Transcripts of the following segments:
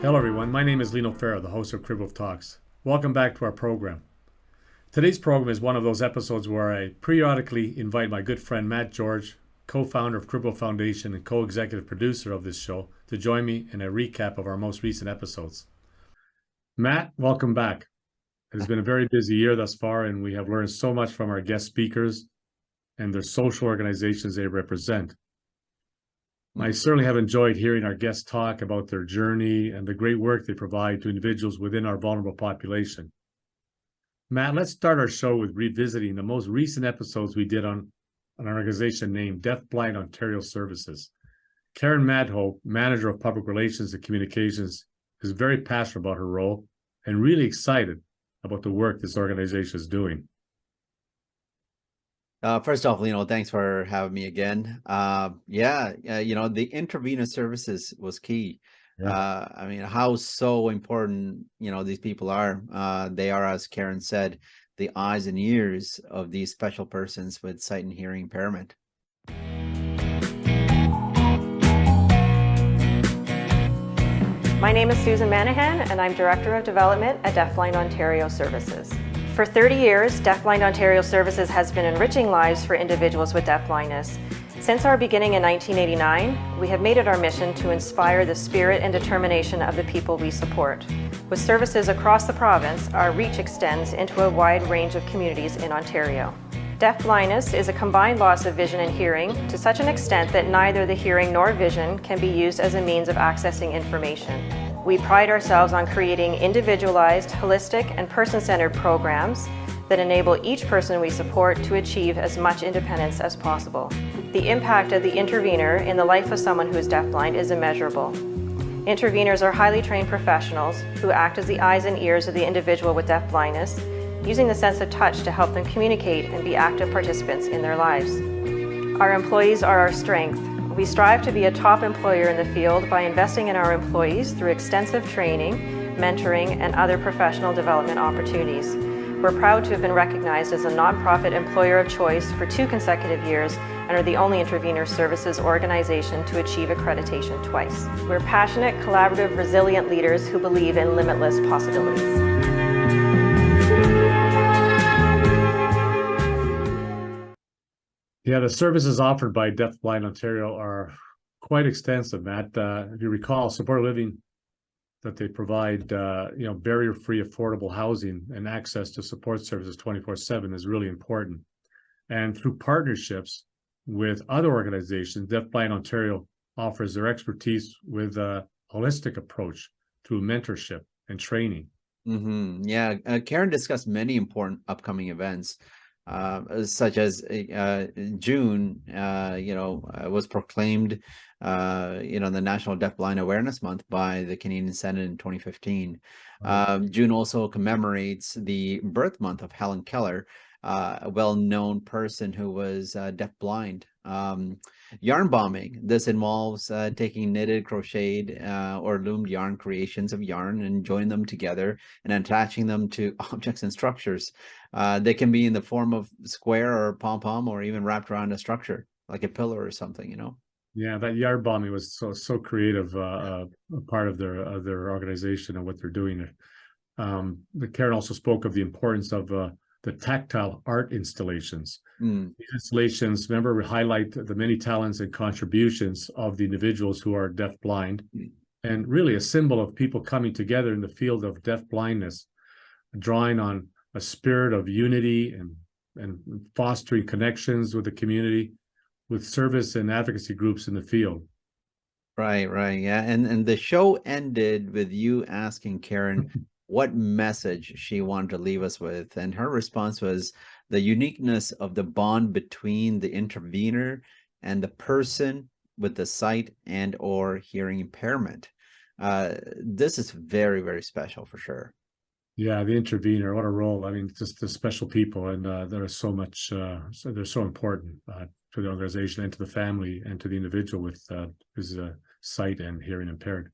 Hello everyone, my name is Lino, Fera, the host of Cribwolf Talks. Welcome back to our program. Today's program is one of those episodes where I periodically invite my good friend Matt George, co-founder of Cribwolf Foundation and co-executive producer of this show, to join me in a recap of our most recent episodes. Matt, welcome back. It has been a very busy year thus far, and we have learned so much from our guest speakers and their social organizations they represent. I certainly have enjoyed hearing our guests talk about their journey and the great work they provide to individuals within our vulnerable population. Matt, let's start our show with revisiting the most recent episodes we did on an organization named DeafBlind Ontario Services. Karen Madhope, Manager of Public Relations and Communications, is very passionate about her role and really excited about the work this organization is doing. First off, thanks for having me again. The intervenor services was key. Yeah. How so important, these people are. They are, as Karen said, the eyes and ears of these special persons with sight and hearing impairment. My name is Susan Manahan, and I'm Director of Development at DeafBlind Ontario Services. For 30 years, DeafBlind Ontario Services has been enriching lives for individuals with deafblindness. Since our beginning in 1989, we have made it our mission to inspire the spirit and determination of the people we support. With services across the province, our reach extends into a wide range of communities in Ontario. Deafblindness is a combined loss of vision and hearing to such an extent that neither the hearing nor vision can be used as a means of accessing information. We pride ourselves on creating individualized, holistic, and person-centered programs that enable each person we support to achieve as much independence as possible. The impact of the intervener in the life of someone who is deafblind is immeasurable. Interveners are highly trained professionals who act as the eyes and ears of the individual with deafblindness, using the sense of touch to help them communicate and be active participants in their lives. Our employees are our strength. We strive to be a top employer in the field by investing in our employees through extensive training, mentoring, and other professional development opportunities. We're proud to have been recognized as a nonprofit employer of choice for 2 consecutive years and are the only intervener services organization to achieve accreditation twice. We're passionate, collaborative, resilient leaders who believe in limitless possibilities. Yeah, the services offered by DeafBlind Ontario are quite extensive, Matt. If you recall, supported living that they provide, barrier-free, affordable housing and access to support services 24/7 is really important. And through partnerships with other organizations, DeafBlind Ontario offers their expertise with a holistic approach through mentorship and training. Karen discussed many important upcoming events. Such as June, was proclaimed, the National Deafblind Awareness Month by the Canadian Senate in 2015. June also commemorates the birth month of Helen Keller, a well-known person who was deafblind. Yarn bombing. This involves taking knitted, crocheted, or loomed yarn creations of yarn and joining them together and attaching them to objects and structures. They can be in the form of square or pom-pom or even wrapped around a structure, like a pillar or something, Yeah, that yarn bombing was so creative, a part of their organization and what they're doing. Karen also spoke of the importance of the tactile art installations. These installations, remember, we highlight the many talents and contributions of the individuals who are deafblind, and really a symbol of people coming together in the field of deafblindness, drawing on a spirit of unity and fostering connections with the community, with service and advocacy groups in the field. Right, yeah. And the show ended with you asking Karen what message she wanted to leave us with. And her response was the uniqueness of the bond between the intervener and the person with the sight and or hearing impairment. This is very, very special for sure. Yeah, the intervener, what a role. Just the special people, and they're so much, they're so important to the organization and to the family and to the individual with who's sight and hearing impaired.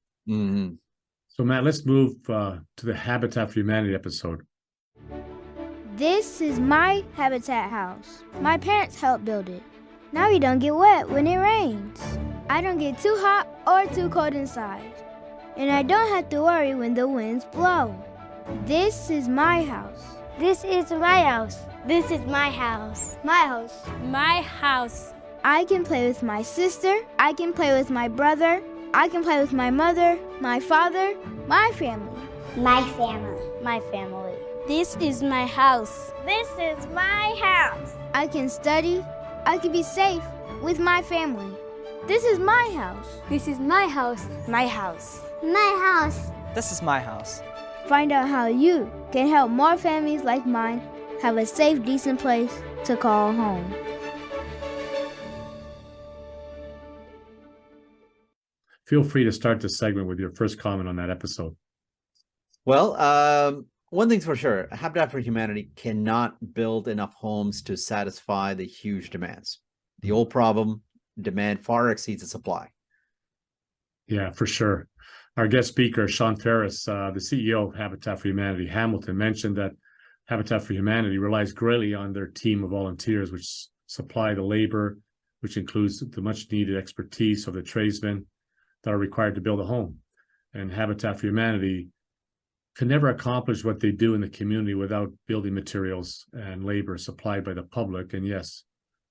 So Matt, let's move to the Habitat for Humanity episode. This is my habitat house. My parents helped build it. Now we don't get wet when it rains. I don't get too hot or too cold inside. and I don't have to worry when the winds blow. This is my house. This is my house. This is my house. My house. My house. I can play with my sister. I can play with my brother. I can play with my mother, my father, my family. My family. My family. This is my house. This is my house. I can study. I can be safe with my family. This is my house. This is my house. My house. My house. This is my house. Find out how you can help more families like mine have a safe, decent place to call home. Feel free to start this segment with your first comment on that episode. Well, one thing's for sure, Habitat for Humanity cannot build enough homes to satisfy the huge demands. The old problem, demand far exceeds the supply. Yeah, for sure. Our guest speaker, Sean Ferris, the CEO of Habitat for Humanity Hamilton, mentioned that Habitat for Humanity relies greatly on their team of volunteers, which supply the labor, which includes the much needed expertise of the tradesmen that are required to build a home. And Habitat for Humanity can never accomplish what they do in the community without building materials and labor supplied by the public. And yes,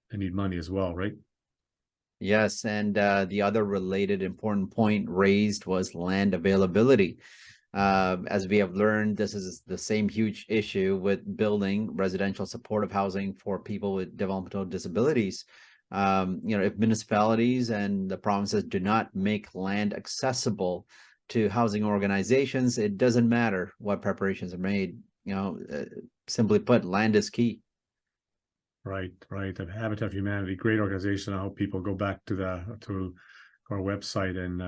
they need money as well, right? Yes, and the other related important point raised was land availability. As we have learned, this is the same huge issue with building residential supportive housing for people with developmental disabilities. If municipalities and the provinces do not make land accessible to housing organizations, it doesn't matter what preparations are made. Simply put, land is key. Right. Habitat for Humanity, great organization. I hope people go back to our website and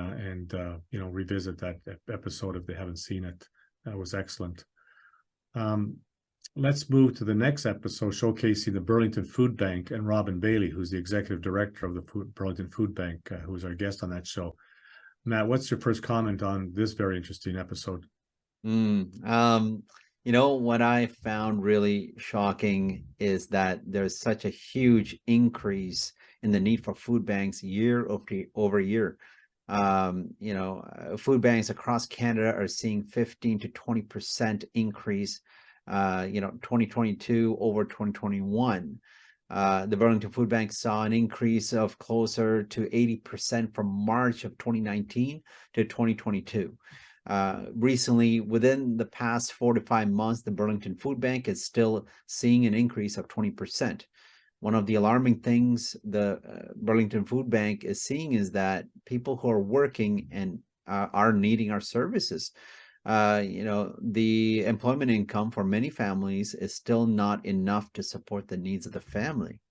revisit that episode if they haven't seen it. That was excellent. Let's move to the next episode, showcasing the Burlington Food Bank and Robin Bailey, who's the executive director of the Burlington Food Bank, who's our guest on that show. Matt, what's your first comment on this very interesting episode? What I found really shocking is that there's such a huge increase in the need for food banks year over year. Food banks across Canada are seeing 15 to 20% increase, 2022 over 2021. The Burlington Food Bank saw an increase of closer to 80% from March of 2019 to 2022. Recently, within the past 4 to 5 months, the Burlington Food Bank is still seeing an increase of 20%. One of the alarming things the Burlington Food Bank is seeing is that people who are working and are needing our services, the employment income for many families is still not enough to support the needs of the family.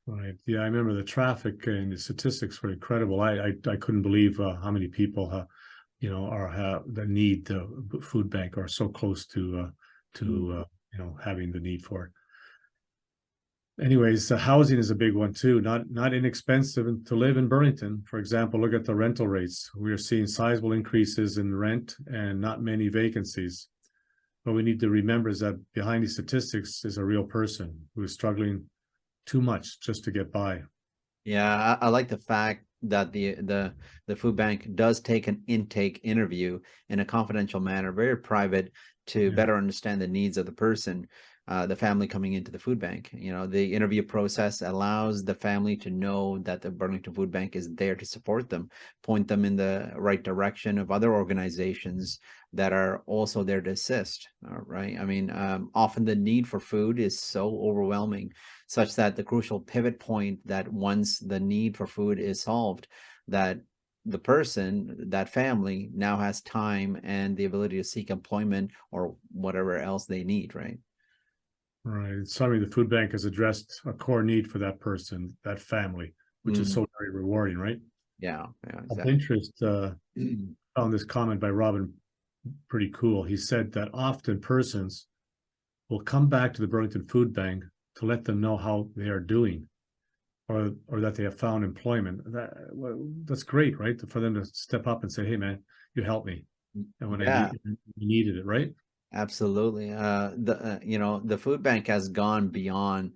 Right. Yeah, I remember the traffic and the statistics were incredible. I couldn't believe how many people that need the food bank are so close to having the need for it. Anyways, housing is a big one too. Not inexpensive to live in Burlington. For example, look at the rental rates. We are seeing sizable increases in rent and not many vacancies. What we need to remember is that behind these statistics is a real person who is struggling too much just to get by. Yeah, I like the fact that the food bank does take an intake interview in a confidential manner, very private, to better understand the needs of the person, the family coming into the food bank. The interview process allows the family to know that the Burlington Food Bank is there to support them, point them in the right direction of other organizations that are also there to assist. Right? Often the need for food is so overwhelming, such that the crucial pivot point that once the need for food is solved, that the person, that family, now has time and the ability to seek employment or whatever else they need, right? Right. So the food bank has addressed a core need for that person, that family, which is so very rewarding, right? Yeah, exactly. Of interest, found this comment by Robin pretty cool. He said that often persons will come back to the Burlington Food Bank to let them know how they are doing, or that they have found employment. That's great, right? For them to step up and say, "Hey, man, you helped me," and when I needed it, right? Absolutely. The food bank has gone beyond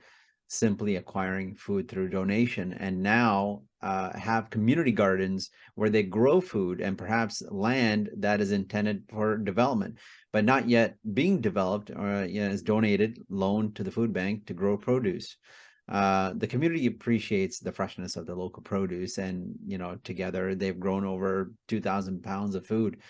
simply acquiring food through donation, and now have community gardens where they grow food and perhaps land that is intended for development, but not yet being developed, or is donated, loaned to the food bank to grow produce. The community appreciates the freshness of the local produce, and together they've grown over 2,000 pounds of food.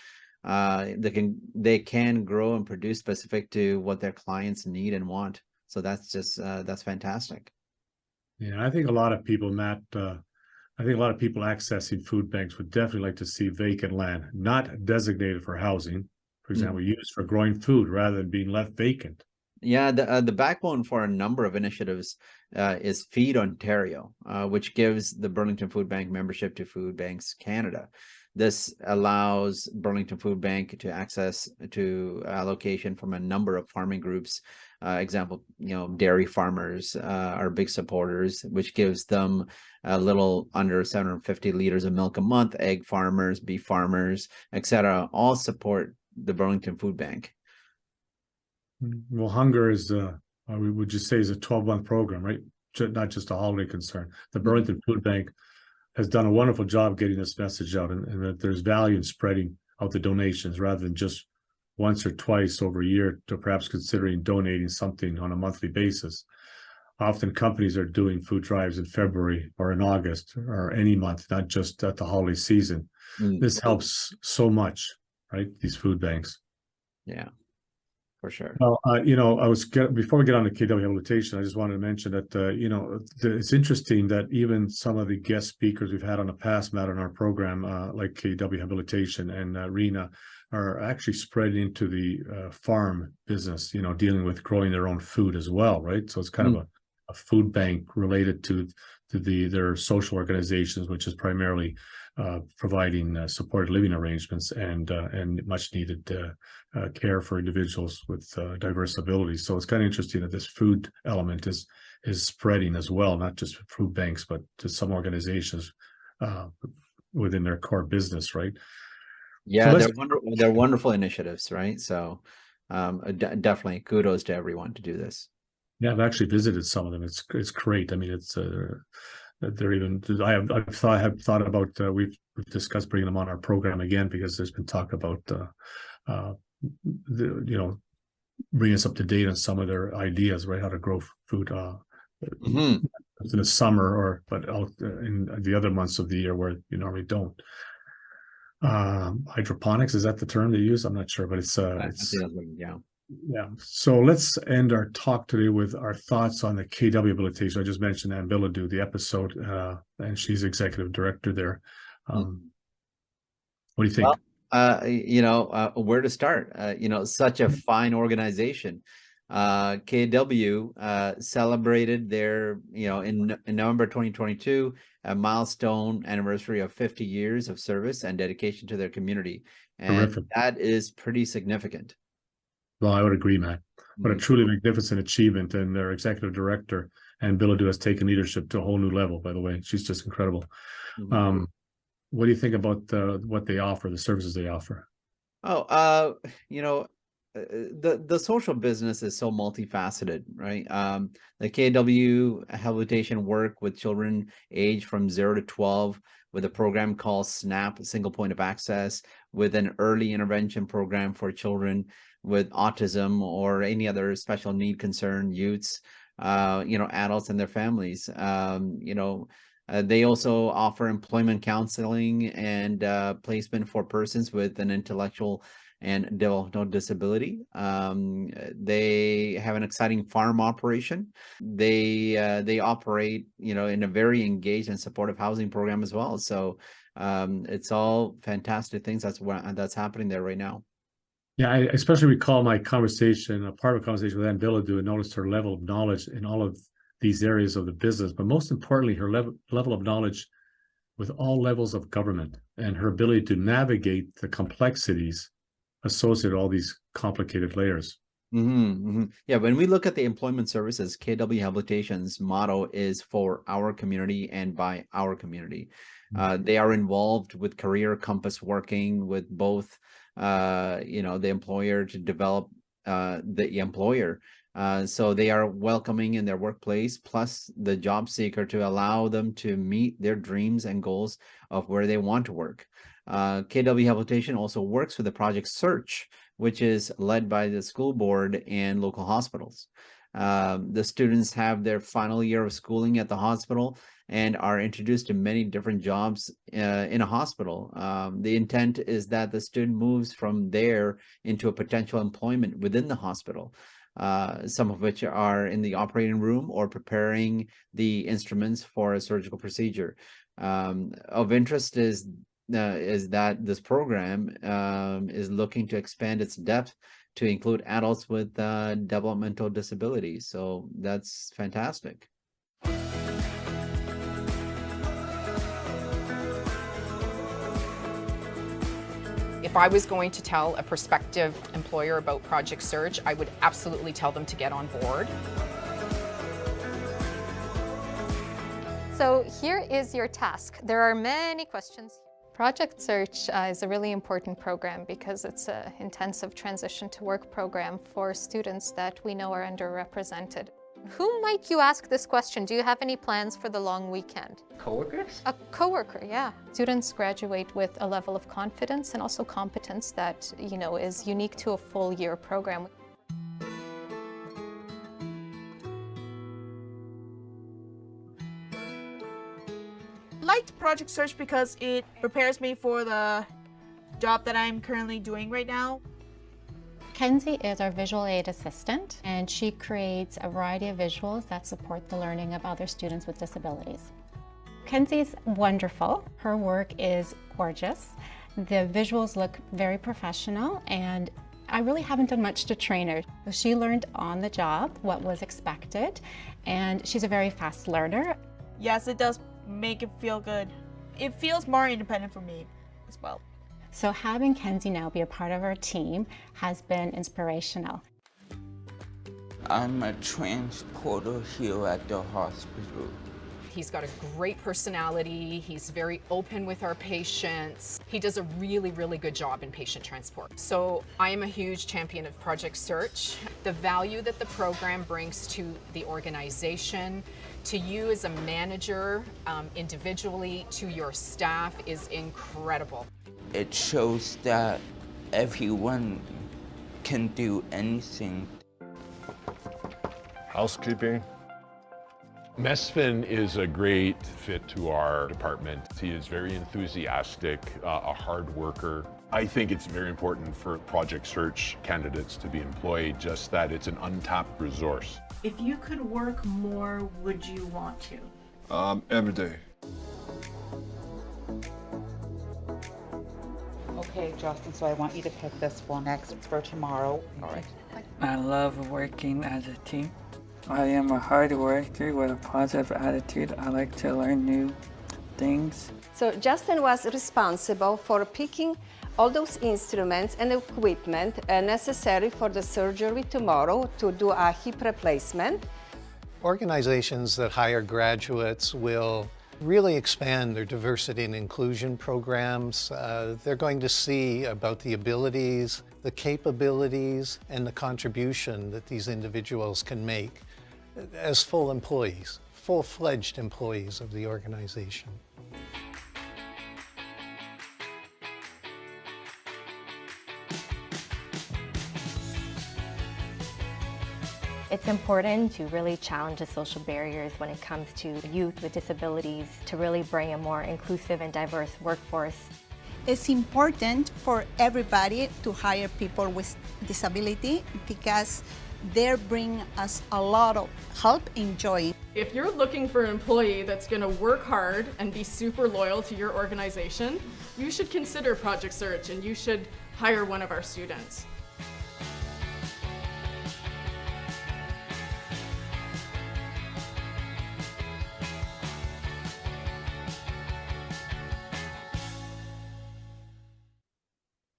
They can grow and produce specific to what their clients need and want. So that's fantastic. Yeah, I think a lot of people, Matt, I think a lot of people accessing food banks would definitely like to see vacant land, not designated for housing, for example, used for growing food rather than being left vacant. Yeah, the backbone for a number of initiatives is Feed Ontario, which gives the Burlington Food Bank membership to Food Banks Canada. This allows Burlington Food Bank to access to allocation from a number of farming groups. Example, dairy farmers are big supporters, which gives them a little under 750 liters of milk a month. Egg farmers, beef farmers, etc., all support the Burlington Food Bank. Well, hunger is, would you say, is a 12-month program, right? Not just a holiday concern. The Burlington Food Bank has done a wonderful job getting this message out, and that there's value in spreading out the donations rather than just once or twice over a year, to perhaps considering donating something on a monthly basis. Often companies are doing food drives in February or in August or any month, not just at the holiday season. This helps so much, right? These food banks. Yeah, for sure. Well, before we get on to KW Habilitation, I just wanted to mention that, it's interesting that even some of the guest speakers we've had on the past, Matt, on our program, like KW Habilitation and Rena, are actually spreading into the farm business, dealing with growing their own food as well, right? So it's kind of a food bank related to their social organizations, which is primarily providing supported living arrangements and much needed care for individuals with diverse abilities. So it's kind of interesting that this food element is spreading as well, not just food banks, but to some organizations within their core business, right? Yeah, so they're wonderful initiatives, right? So definitely kudos to everyone to do this. Yeah, I've actually visited some of them. It's great. I mean, it's they're even. I have thought about. We've discussed bringing them on our program again, because there's been talk about bringing us up to date on some of their ideas, right? How to grow food in the summer, but out in the other months of the year where you normally don't. Hydroponics, is that the term they use? I'm not sure, but it's yeah. So let's end our talk today with our thoughts on the KW Habilitation. I just mentioned Ann Billadu, the episode, and she's executive director there. What do you think? Well, where to start? Such a fine organization. KW celebrated their, in November 2022, a milestone anniversary of 50 years of service and dedication to their community. And terrific. That is pretty significant. Well, I would agree, Matt. What a truly magnificent achievement. And their executive director, Ann Billadu, has taken leadership to a whole new level, by the way. She's just incredible. What do you think about what they offer, the services they offer? The social business is so multifaceted, right? The KW Habilitation work with children aged from 0 to 12 with a program called SNAP, Single Point of Access, with an early intervention program for children with autism or any other special need concern youths, adults and their families. They also offer employment counseling and placement for persons with an intellectual and developmental disability. They have an exciting farm operation. They operate, in a very engaged and supportive housing program as well. So it's all fantastic things that's happening there right now. Yeah, I especially recall my conversation, a part of a conversation with Ann Billadu, and noticed her level of knowledge in all of these areas of the business, but most importantly, her level of knowledge with all levels of government and her ability to navigate the complexities associated with all these complicated layers. Yeah, when we look at the employment services, KW Habitation's motto is for our community and by our community. They are involved with Career Compass, working with both, the employer to develop the employer So they are welcoming in their workplace, plus the job seeker, to allow them to meet their dreams and goals of where they want to work. KW Habilitation also works with the Project Search, which is led by the school board and local hospitals. The students have their final year of schooling at the hospital and are introduced to many different jobs in a hospital. The intent is that the student moves from there into a potential employment within the hospital, some of which are in the operating room or preparing the instruments for a surgical procedure. Of interest is that this program is looking to expand its depth to include adults with developmental disabilities. So that's fantastic. If I was going to tell a prospective employer about Project Search, I would absolutely tell them to get on board. So here is your task. There are many questions. Project Search is a really important program because it's an intensive transition to work program for students that we know are underrepresented. Who might you ask this question? Do you have any plans for the long weekend? Coworkers? A coworker, yeah. Students graduate with a level of confidence and also competence that, is unique to a full year program. I liked Project Search because it prepares me for the job that I'm currently doing right now. Kenzie is our visual aid assistant, and she creates a variety of visuals that support the learning of other students with disabilities. Kenzie's wonderful. Her work is gorgeous. The visuals look very professional, and I really haven't done much to train her. She learned on the job what was expected, and she's a very fast learner. Yes, it does make it feel good. It feels more independent for me as well. So having Kenzie now be a part of our team has been inspirational. I'm a transporter here at the hospital. He's got a great personality. He's very open with our patients. He does a really, really good job in patient transport. So I am a huge champion of Project Search. The value that the program brings to the organization, to you as a manager, individually, to your staff is incredible. It shows that everyone can do anything. Housekeeping. Mesfin is a great fit to our department. He is very enthusiastic, a hard worker. I think it's very important for Project Search candidates to be employed, just that it's an untapped resource. If you could work more, would you want to? Every day. Okay, Justin, so I want you to pick this one next for tomorrow. All right. I love working as a team. I am a hard worker with a positive attitude. I like to learn new things. So Justin was responsible for picking all those instruments and equipment necessary for the surgery tomorrow to do a hip replacement. Organizations that hire graduates will really expand their diversity and inclusion programs. They're going to see about the abilities, the capabilities, and the contribution that these individuals can make as full employees, full-fledged employees of the organization. It's important to really challenge the social barriers when it comes to youth with disabilities, to really bring a more inclusive and diverse workforce. It's important for everybody to hire people with disability because they bring us a lot of help and joy. If you're looking for an employee that's going to work hard and be super loyal to your organization, you should consider Project Search and you should hire one of our students.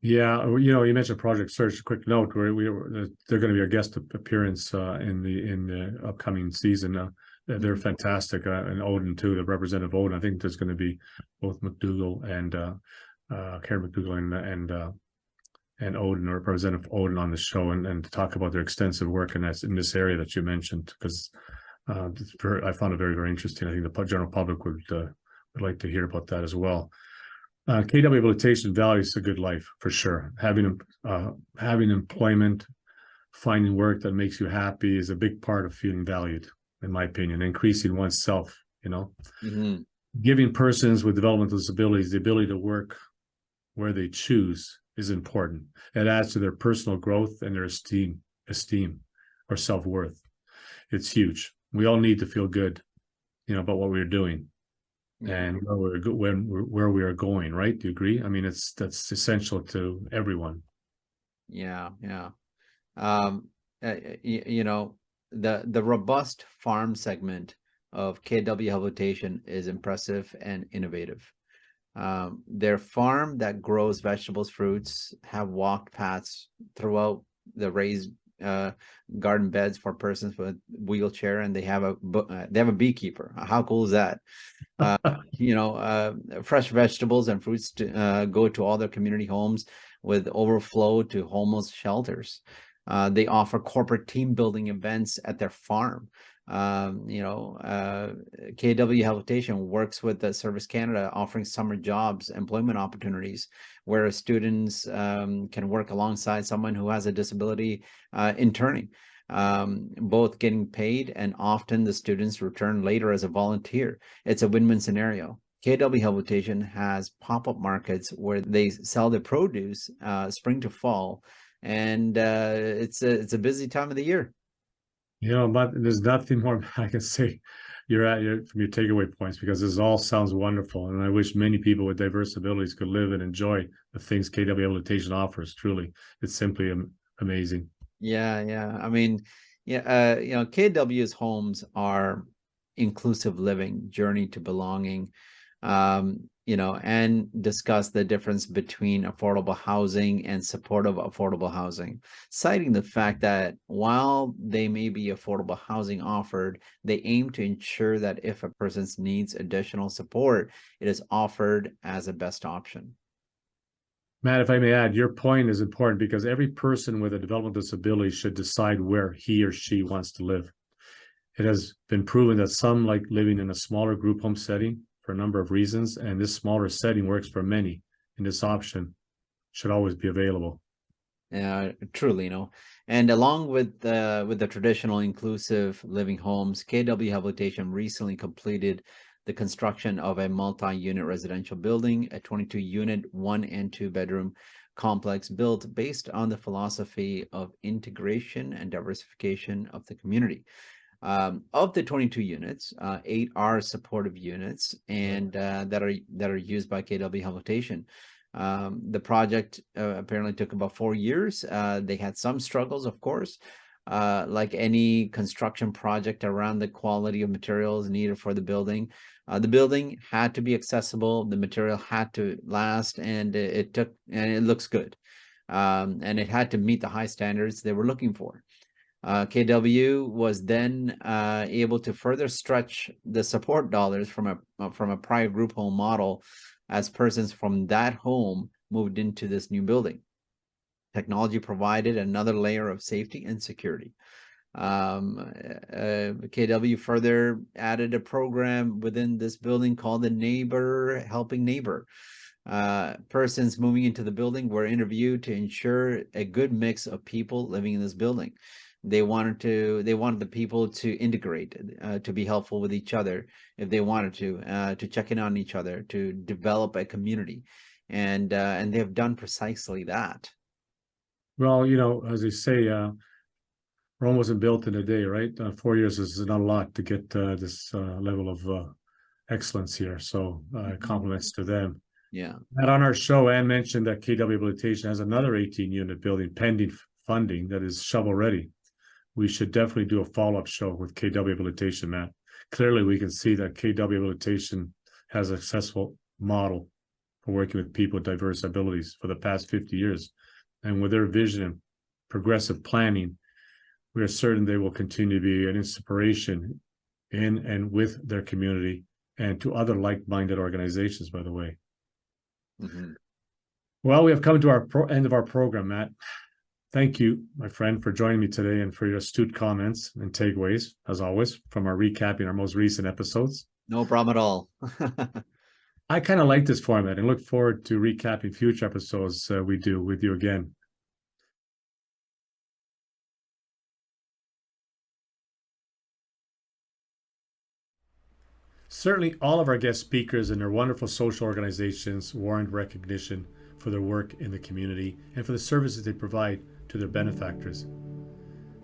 Yeah, you mentioned Project Search. A quick note: they're going to be a guest appearance in the upcoming season. They're fantastic, and Odin too. The representative Odin. I think there's going to be both McDougall and Karen McDougall and and Odin, or Representative Odin, on the show and to talk about their extensive work in this area that you mentioned, because I found it very, very interesting. I think the general public would like to hear about that as well. KW Habilitation values a good life for sure. Having employment, finding work that makes you happy is a big part of feeling valued, in my opinion. Increasing oneself, giving persons with developmental disabilities the ability to work where they choose is important. It adds to their personal growth and their esteem or self-worth. It's huge. We all need to feel good, about what we're doing and where we are going, right? Do you agree? I mean, that's essential to everyone. Yeah. The robust farm segment of KW Habilitation is impressive and innovative. Their farm that grows vegetables, fruits, have walk paths throughout the raised garden beds for persons with wheelchair, and they have a beekeeper. How cool is that? Fresh vegetables and fruits to go to all their community homes, with overflow to homeless shelters. They offer corporate team building events at their farm. KW Habilitation works with the Service Canada, offering summer jobs, employment opportunities, where students can work alongside someone who has a disability interning, both getting paid, and often the students return later as a volunteer. It's a win-win scenario. KW Habilitation has pop-up markets where they sell their produce spring to fall, and it's a busy time of the year. But there's nothing more I can say from your takeaway points, because this all sounds wonderful, and I wish many people with diverse abilities could live and enjoy the things KW Habilitation offers. Truly, it's simply amazing. Yeah. I mean, KW's homes are inclusive living, journey to belonging, and discuss the difference between affordable housing and supportive affordable housing, citing the fact that while they may be affordable housing offered, they aim to ensure that if a person needs additional support, it is offered as a best option. Matt, if I may add, your point is important, because every person with a developmental disability should decide where he or she wants to live. It has been proven that some like living in a smaller group home setting for a number of reasons, and this smaller setting works for many, and this option should always be available. Truly, and along with the traditional inclusive living homes, KW Habilitation recently completed the construction of a multi-unit residential building, a 22-unit 1 and 2 bedroom complex built based on the philosophy of integration and diversification of the community. Of the 22 units, 8 are supportive units, and that are used by KW Habilitation. The project apparently took about 4 years. They had some struggles, of course, like any construction project, around the quality of materials needed for the building. The building had to be accessible, the material had to last, and it looks good. And it had to meet the high standards they were looking for. KW was then able to further stretch the support dollars from a prior group home model, as persons from that home moved into this new building. Technology provided another layer of safety and security. KW further added a program within this building called the Neighbor Helping Neighbor. Persons moving into the building were interviewed to ensure a good mix of people living in this building. They wanted the people to integrate, to be helpful with each other if they wanted to check in on each other, to develop a community, and they have done precisely that. Well, as they say, Rome wasn't built in a day, right? 4 years is not a lot to get this level of excellence here. So compliments to them. Yeah. And on our show, Ann mentioned that KW Habilitation has another 18-unit building pending funding that is shovel ready. We should definitely do a follow-up show with KW Habilitation, Matt. Clearly, we can see that KW Habilitation has a successful model for working with people with diverse abilities for the past 50 years. And with their vision and progressive planning, we are certain they will continue to be an inspiration in and with their community, and to other like-minded organizations, by the way. Mm-hmm. Well, we have come to our end of our program, Matt. Thank you, my friend, for joining me today and for your astute comments and takeaways, as always, from our recapping our most recent episodes. No problem at all. I kind of like this format and look forward to recapping future episodes we do with you again. Certainly, all of our guest speakers and their wonderful social organizations warrant recognition for their work in the community and for the services they provide to their benefactors.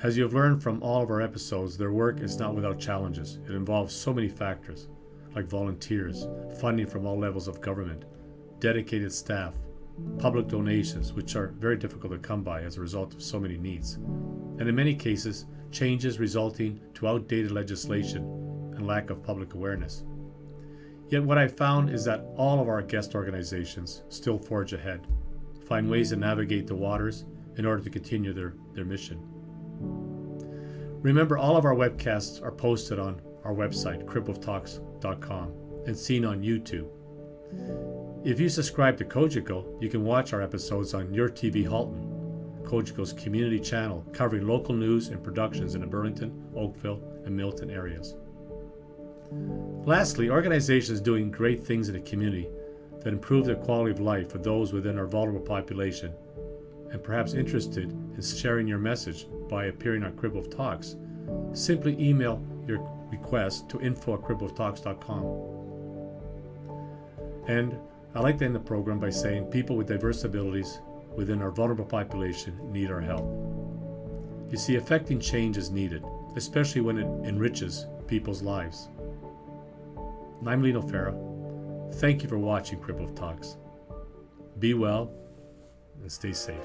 As you have learned from all of our episodes, their work is not without challenges. It involves so many factors, like volunteers, funding from all levels of government, dedicated staff, public donations, which are very difficult to come by as a result of so many needs, and in many cases, changes resulting to outdated legislation and lack of public awareness. Yet what I found is that all of our guest organizations still forge ahead, find ways to navigate the waters in order to continue their mission. Remember, all of our webcasts are posted on our website, cribwolftalks.com, and seen on YouTube. If you subscribe to Cogeco, you can watch our episodes on Your TV Halton, Cogeco's community channel covering local news and productions in the Burlington, Oakville, and Milton areas. Lastly, organizations doing great things in the community that improve the quality of life for those within our vulnerable population, and perhaps interested in sharing your message by appearing on Cribwolf Talks, simply email your request to info@cribwolftalks.com. And I'd like to end the program by saying people with diverse abilities within our vulnerable population need our help. You see, affecting change is needed, especially when it enriches people's lives. I'm Lino Fera. Thank you for watching Cribwolf Talks. Be well and stay safe.